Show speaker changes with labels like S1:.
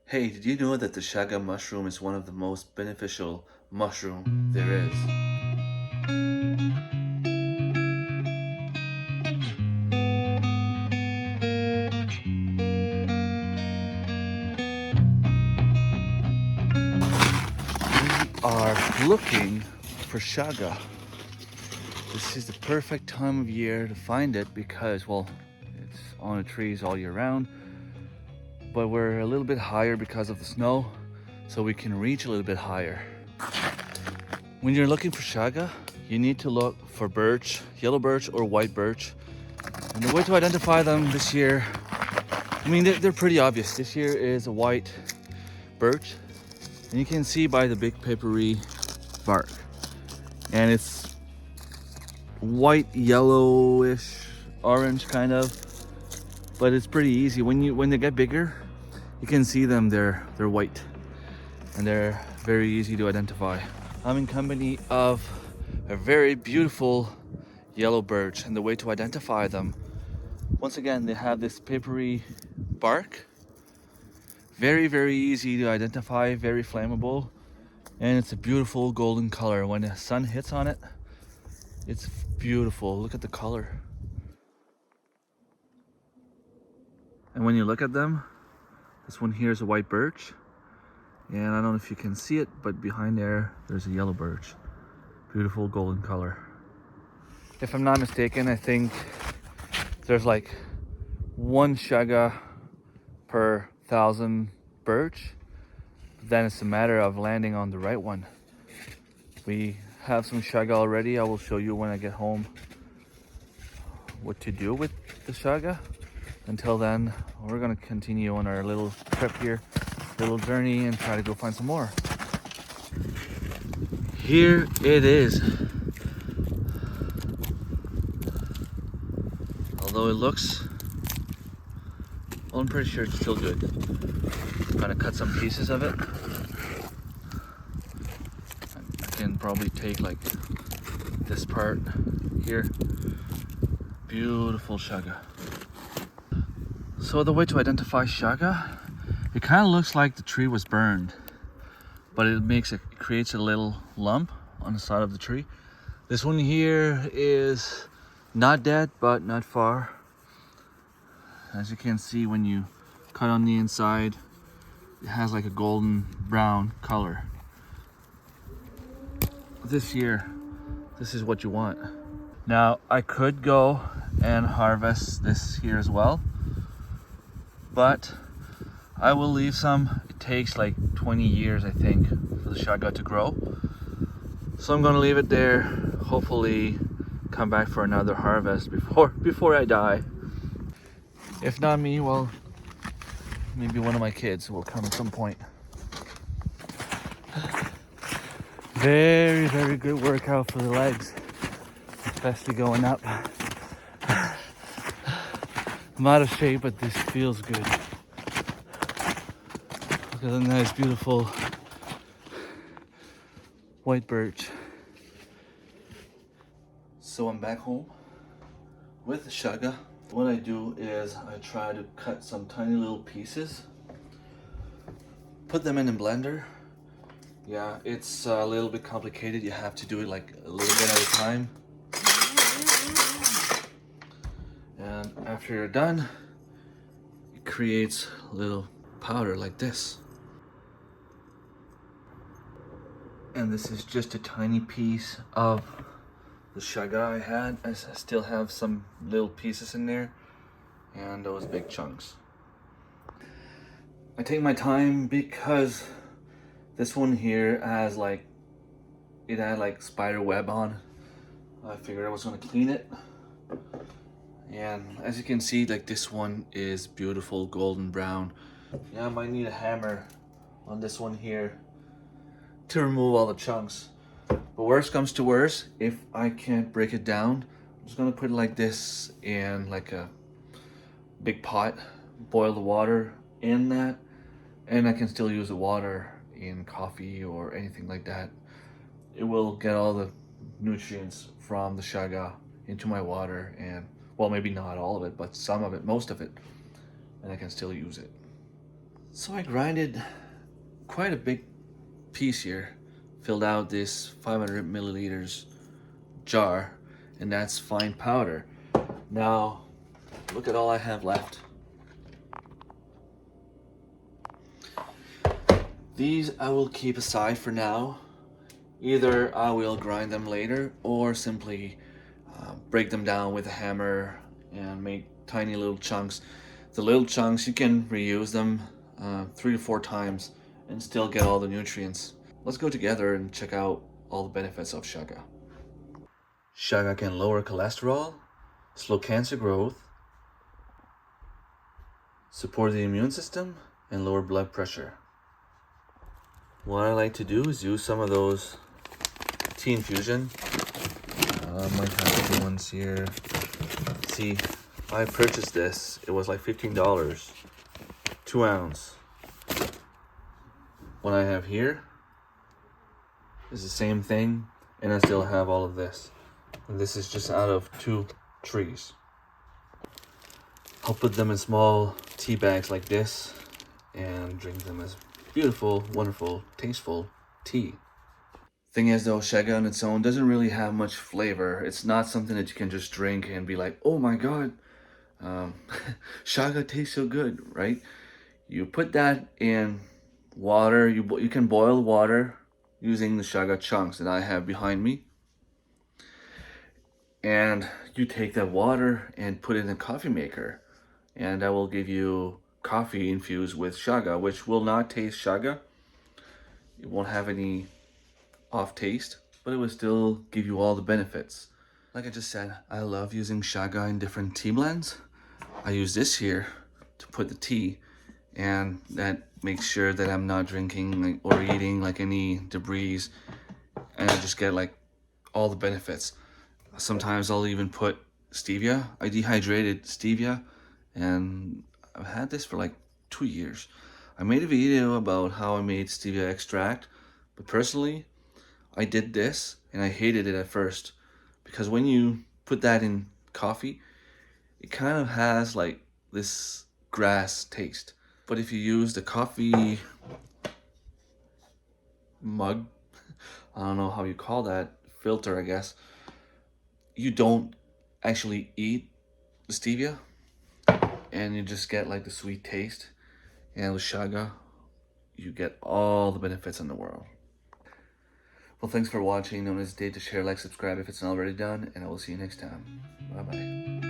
S1: Hey, did you know that the Chaga mushroom is one of the most beneficial mushroom there is? We are looking for Chaga. This is the perfect time of year to find it because, well, it's on the trees all year round, but we're a little bit higher because of the snow, so we can reach a little bit higher. When you're looking for Chaga, you need to look for birch, yellow birch or white birch. And the way to identify them this year, I mean, they're pretty obvious. This year is a white birch, and you can see by the big papery bark. And it's white, yellowish, orange kind of, but it's pretty easy. When they get bigger, you can see them, they're white, and they're very easy to identify. I'm in company of a very beautiful yellow birch, and the way to identify them, once again, they have this papery bark. Very easy to identify, very flammable, and it's a beautiful golden color. When the sun hits on it, it's beautiful. Look at the color. And when you look at them, this one here is a white birch, and I don't know if you can see it, but behind there's a yellow birch. Beautiful golden color. If I'm not mistaken, I think there's like one Chaga per 1,000 birch. Then it's a matter of landing on the right one. We have some Chaga already. I will show you when I get home what to do with the Chaga. Until then, we're gonna continue on our little trip here, little journey, and try to go find some more. Here it is. Although it looks, well, I'm pretty sure it's still good. I'm gonna cut some pieces of it. I can probably take like this part here. Beautiful Chaga. So the way to identify Chaga, it kind of looks like the tree was burned, but it creates a little lump on the side of the tree. This one here is not dead, but not far. As you can see, when you cut on the inside, it has like a golden brown color. This year, this is what you want. Now, I could go and harvest this here as well, but I will leave some. It takes like 20 years, I think, for the Chaga to grow. So I'm gonna leave it there, hopefully come back for another harvest before I die. If not me, well, maybe one of my kids will come at some point. Very good workout for the legs, especially going up. I'm out of shape, but this feels good. Look at the nice, beautiful white birch. So I'm back home with the Chaga. What I do is I try to cut some tiny little pieces, put them in a blender. Yeah, it's a little bit complicated. You have to do it like a little bit at a time. And after you're done, it creates a little powder like this. And this is just a tiny piece of the Chaga I had. I still have some little pieces in there and those big chunks. I take my time because this one here has like, it had like spider web on. I figured I was gonna clean it. And as you can see, like this one is beautiful golden brown. Yeah, I might need a hammer on this one here to remove all the chunks. But worst comes to worst, if I can't break it down, I'm just gonna put it like this in like a big pot, boil the water in that, and I can still use the water in coffee or anything like that. It will get all the nutrients from the Chaga into my water, and well, maybe not all of it, but some of it, most of it, and I can still use it. So I grinded quite a big piece here, filled out this 500 milliliters jar, and that's fine powder. Now, look at all I have left. These I will keep aside for now. Either I will grind them later or simply break them down with a hammer and make tiny little chunks. The little chunks, you can reuse them 3 to 4 times and still get all the nutrients. Let's go together and check out all the benefits of Chaga. Chaga can lower cholesterol, slow cancer growth, support the immune system, and lower blood pressure. What I like to do is use some of those tea infusion. I might have a few ones here. See, I purchased this. It was like $15, 2 ounce. What I have here is the same thing, and I still have all of this. And this is just out of 2 trees. I'll put them in small tea bags like this and drink them as beautiful, wonderful, tasteful tea. Thing is though, Chaga on its own doesn't really have much flavor. It's not something that you can just drink and be like, oh my god, Chaga tastes so good, right? You put that in water, you can boil water using the Chaga chunks that I have behind me. And you take that water and put it in a coffee maker. And that will give you coffee infused with Chaga, which will not taste Chaga. It won't have any off taste, but it will still give you all the benefits. Like I just said, I love using Chaga in different tea blends. I use this here to put the tea, and that makes sure that I'm not drinking or eating like any debris, and I just get like all the benefits. Sometimes I'll even put stevia. I dehydrated stevia, and I've had this for like 2 years. I made a video about how I made stevia extract, but personally, I did this and I hated it at first because when you put that in coffee, it kind of has like this grass taste. But if you use the coffee mug, I don't know how you call that, filter I guess, you don't actually eat the stevia and you just get like the sweet taste. And with Chaga, you get all the benefits in the world. Well, thanks for watching. Don't hesitate to share, like, subscribe if it's not already done, and I will see you next time. Bye-bye.